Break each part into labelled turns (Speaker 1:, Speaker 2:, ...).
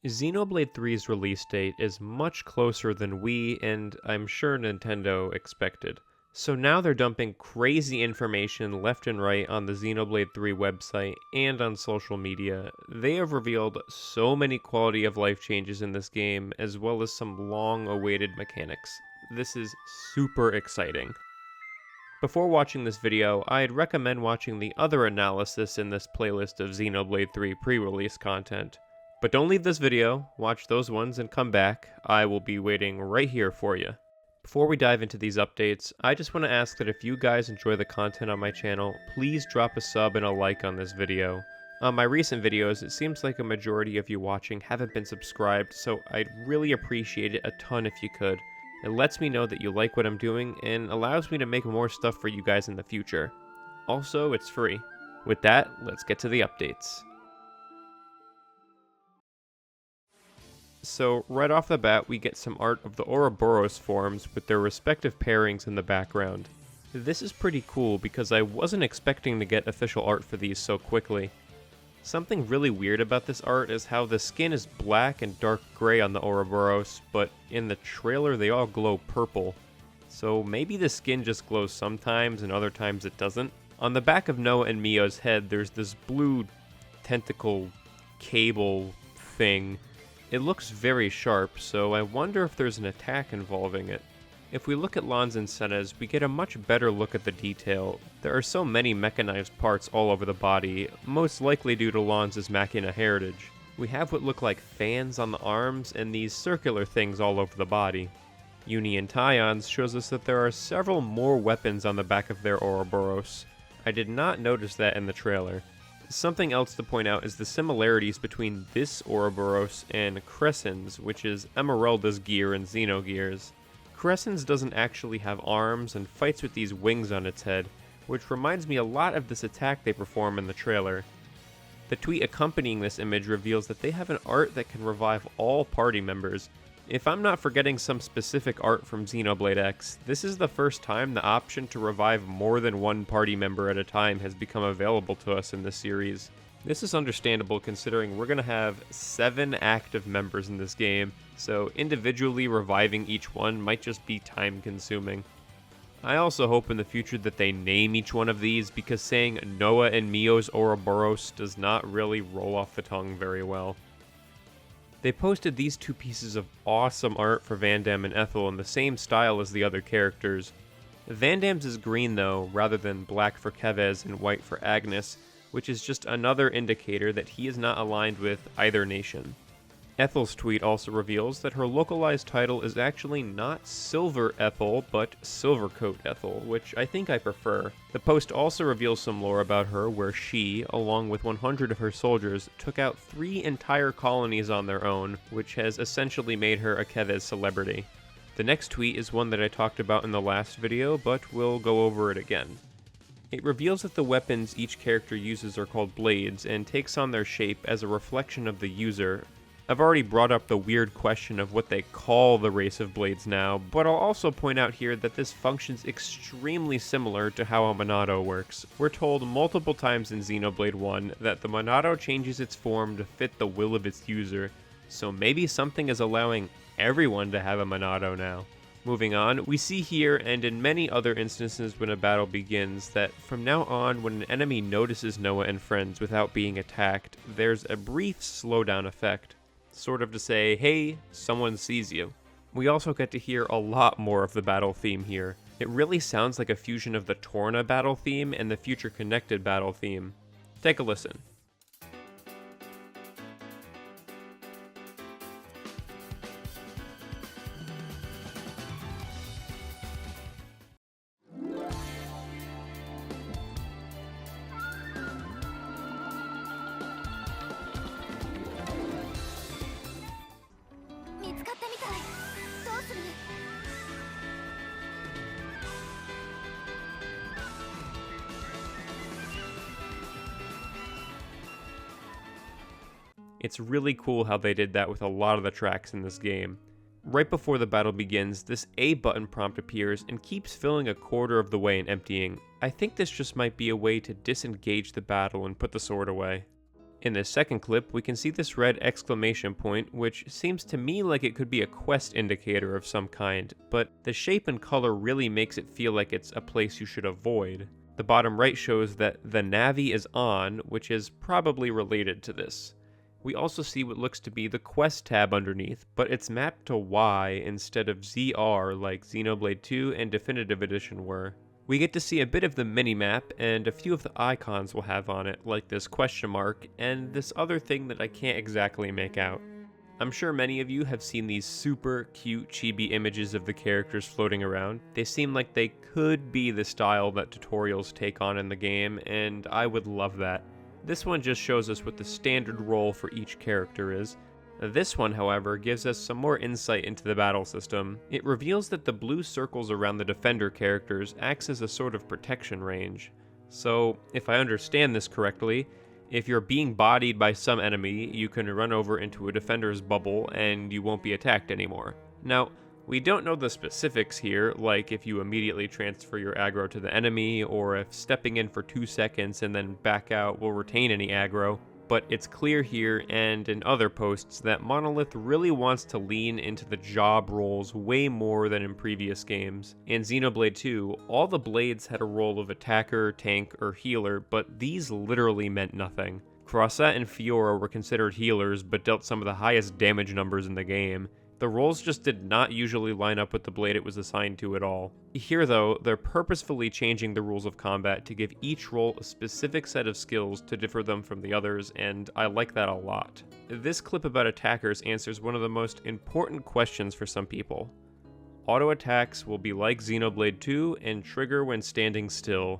Speaker 1: Xenoblade 3's release date is much closer than we, and I'm sure Nintendo, expected. So now they're dumping crazy information left and right on the Xenoblade 3 website and on social media. They have revealed so many quality of life changes in this game, as well as some long-awaited mechanics. This is super exciting. Before watching this video, I'd recommend watching the other analysis in this playlist of Xenoblade 3 pre-release content. But don't leave this video, watch those ones and come back. I will be waiting right here for you. Before we dive into these updates, I just want to ask that if you guys enjoy the content on my channel, please drop a sub and a like on this video. On my recent videos, it seems like a majority of you watching haven't been subscribed, so I'd really appreciate it a ton if you could. It lets me know that you like what I'm doing and allows me to make more stuff for you guys in the future. Also, it's free. With that, let's get to the updates. So right off the bat, we get some art of the Oroboros forms with their respective pairings in the background. This is pretty cool because I wasn't expecting to get official art for these so quickly. Something really weird about this art is how the skin is black and dark gray on the Oroboros, but in the trailer they all glow purple. So maybe the skin just glows sometimes and other times it doesn't. On the back of Noah and Mio's head there's this blue tentacle cable thing. It looks very sharp, so I wonder if there's an attack involving it. If we look at Lanz and Senna's, we get a much better look at the detail. There are so many mechanized parts all over the body, most likely due to Lanz's Machina heritage. We have what look like fans on the arms and these circular things all over the body. Uni and Tyon's shows us that there are several more weapons on the back of their Oroboros. I did not notice that in the trailer. Something else to point out is the similarities between this Oroboros and Crescen's, which is Emeralda's gear and Xenogears. Crescen's doesn't actually have arms and fights with these wings on its head, which reminds me a lot of this attack they perform in the trailer. The tweet accompanying this image reveals that they have an art that can revive all party members. If I'm not forgetting some specific art from Xenoblade X, this is the first time the option to revive more than one party member at a time has become available to us in this series. This is understandable considering we're going to have 7 active members in this game, so individually reviving each one might just be time consuming. I also hope in the future that they name each one of these, because saying Noah and Mio's Oroboros does not really roll off the tongue very well. They posted these 2 pieces of awesome art for Vandam and Ethel in the same style as the other characters. Vandam's is green though, rather than black for Kevez and white for Agnes, which is just another indicator that he is not aligned with either nation. Ethel's tweet also reveals that her localized title is actually not Silver Ethel, but Silvercoat Ethel, which I think I prefer. The post also reveals some lore about her where she, along with 100 of her soldiers, took out 3 entire colonies on their own, which has essentially made her a Kevez celebrity. The next tweet is one that I talked about in the last video, but we'll go over it again. It reveals that the weapons each character uses are called blades, and takes on their shape as a reflection of the user. I've already brought up the weird question of what they call the race of blades now, but I'll also point out here that this functions extremely similar to how a Monado works. We're told multiple times in Xenoblade 1 that the Monado changes its form to fit the will of its user, so maybe something is allowing everyone to have a Monado now. Moving on, we see here and in many other instances when a battle begins that from now on when an enemy notices Noah and friends without being attacked, there's a brief slowdown effect. Sort of to say, hey, someone sees you. We also get to hear a lot more of the battle theme here. It really sounds like a fusion of the Torna battle theme and the Future Connected battle theme. Take a listen. It's really cool how they did that with a lot of the tracks in this game. Right before the battle begins, this A button prompt appears and keeps filling a quarter of the way and emptying. I think this just might be a way to disengage the battle and put the sword away. In this second clip, we can see this red exclamation point, which seems to me like it could be a quest indicator of some kind, but the shape and color really makes it feel like it's a place you should avoid. The bottom right shows that the Navi is on, which is probably related to this. We also see what looks to be the quest tab underneath, but it's mapped to Y instead of ZR like Xenoblade 2 and Definitive Edition were. We get to see a bit of the minimap and a few of the icons we'll have on it, like this question mark and this other thing that I can't exactly make out. I'm sure many of you have seen these super cute chibi images of the characters floating around. They seem like they could be the style that tutorials take on in the game, and I would love that. This one just shows us what the standard role for each character is. This one, however, gives us some more insight into the battle system. It reveals that the blue circles around the defender characters acts as a sort of protection range. So, if I understand this correctly, if you're being bodied by some enemy, you can run over into a defender's bubble and you won't be attacked anymore. Now, we don't know the specifics here, like if you immediately transfer your aggro to the enemy, or if stepping in for 2 seconds and then back out will retain any aggro. But it's clear here and in other posts that Monolith really wants to lean into the job roles way more than in previous games. In Xenoblade 2, all the blades had a role of attacker, tank, or healer, but these literally meant nothing. Crossette and Fiora were considered healers, but dealt some of the highest damage numbers in the game. The roles just did not usually line up with the blade it was assigned to at all. Here though, they're purposefully changing the rules of combat to give each role a specific set of skills to differ them from the others, and I like that a lot. This clip about attackers answers one of the most important questions for some people. Auto attacks will be like Xenoblade 2 and trigger when standing still.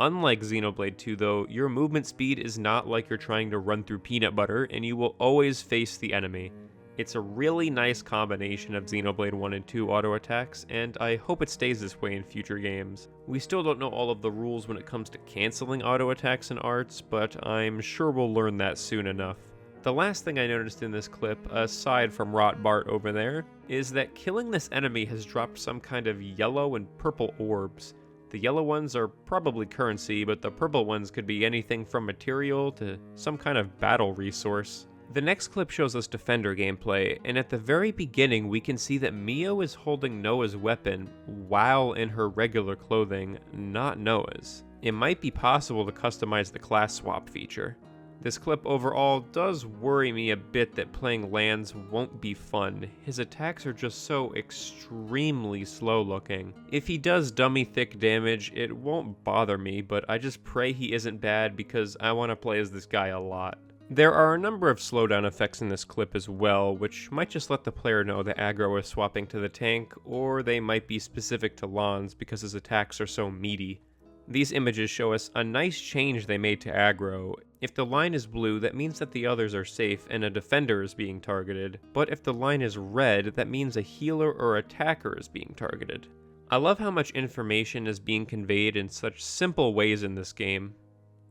Speaker 1: Unlike Xenoblade 2 though, your movement speed is not like you're trying to run through peanut butter, and you will always face the enemy. It's a really nice combination of Xenoblade 1 and 2 auto attacks, and I hope it stays this way in future games. We still don't know all of the rules when it comes to canceling auto attacks and arts, but I'm sure we'll learn that soon enough. The last thing I noticed in this clip, aside from Rot Bart over there, is that killing this enemy has dropped some kind of yellow and purple orbs. The yellow ones are probably currency, but the purple ones could be anything from material to some kind of battle resource. The next clip shows us Defender gameplay, and at the very beginning we can see that Mio is holding Noah's weapon while in her regular clothing, not Noah's. It might be possible to customize the class swap feature. This clip overall does worry me a bit that playing Lance won't be fun. His attacks are just so extremely slow looking. If he does dummy thick damage, it won't bother me, but I just pray he isn't bad because I want to play as this guy a lot. There are a number of slowdown effects in this clip as well, which might just let the player know that aggro is swapping to the tank, or they might be specific to Lance because his attacks are so meaty. These images show us a nice change they made to aggro. If the line is blue, that means that the others are safe and a defender is being targeted, but if the line is red, that means a healer or attacker is being targeted. I love how much information is being conveyed in such simple ways in this game.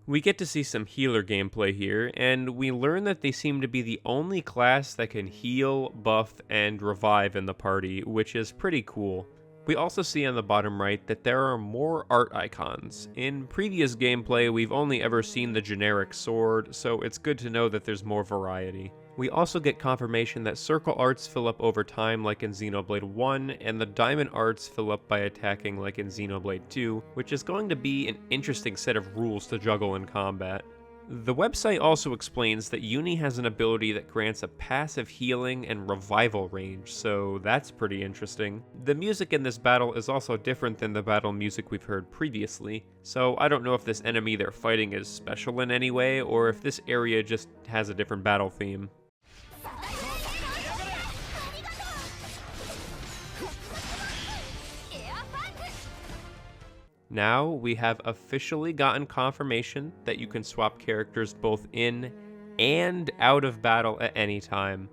Speaker 1: We get to see some healer gameplay here, and we learn that they seem to be the only class that can heal, buff, and revive in the party, which is pretty cool. We also see on the bottom right that there are more art icons. In previous gameplay, we've only ever seen the generic sword, so it's good to know that there's more variety. We also get confirmation that circle arts fill up over time like in Xenoblade 1, and the diamond arts fill up by attacking like in Xenoblade 2, which is going to be an interesting set of rules to juggle in combat. The website also explains that Uni has an ability that grants a passive healing and revival range, so that's pretty interesting. The music in this battle is also different than the battle music we've heard previously, so I don't know if this enemy they're fighting is special in any way, or if this area just has a different battle theme. Now we have officially gotten confirmation that you can swap characters both in and out of battle at any time.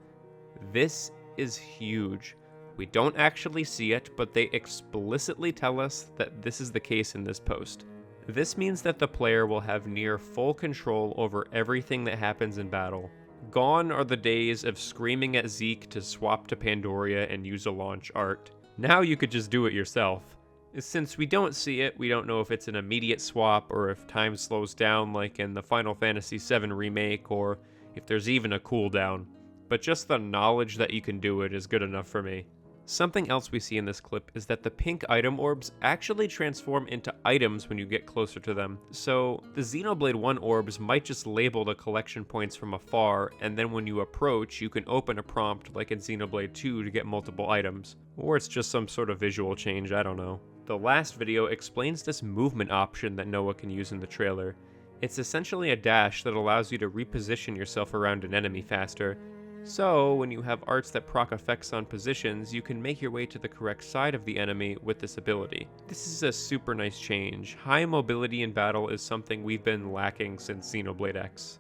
Speaker 1: This is huge. We don't actually see it, but they explicitly tell us that this is the case in this post. This means that the player will have near full control over everything that happens in battle. Gone are the days of screaming at Zeke to swap to Pandoria and use a launch art. Now you could just do it yourself. Since we don't see it, we don't know if it's an immediate swap or if time slows down like in the Final Fantasy VII Remake, or if there's even a cooldown. But just the knowledge that you can do it is good enough for me. Something else we see in this clip is that the pink item orbs actually transform into items when you get closer to them. So the Xenoblade 1 orbs might just label the collection points from afar, and then when you approach, you can open a prompt like in Xenoblade 2 to get multiple items. Or it's just some sort of visual change, I don't know. The last video explains this movement option that Noah can use in the trailer. It's essentially a dash that allows you to reposition yourself around an enemy faster. So, when you have arts that proc effects on positions, you can make your way to the correct side of the enemy with this ability. This is a super nice change. High mobility in battle is something we've been lacking since Xenoblade X.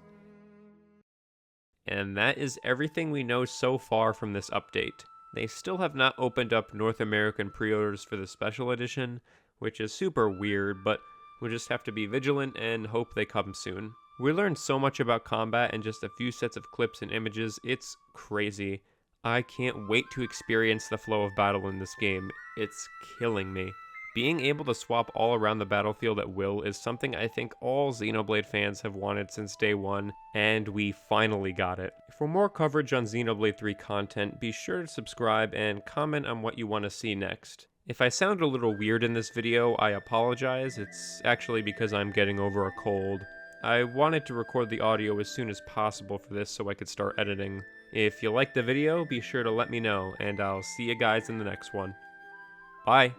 Speaker 1: And that is everything we know so far from this update. They still have not opened up North American pre-orders for the special edition, which is super weird, but we'll just have to be vigilant and hope they come soon. We learned so much about combat in just a few sets of clips and images, it's crazy. I can't wait to experience the flow of battle in this game. It's killing me. Being able to swap all around the battlefield at will is something I think all Xenoblade fans have wanted since day one, and we finally got it. For more coverage on Xenoblade 3 content, be sure to subscribe and comment on what you want to see next. If I sound a little weird in this video, I apologize. It's actually because I'm getting over a cold. I wanted to record the audio as soon as possible for this so I could start editing. If you liked the video, be sure to let me know, and I'll see you guys in the next one. Bye!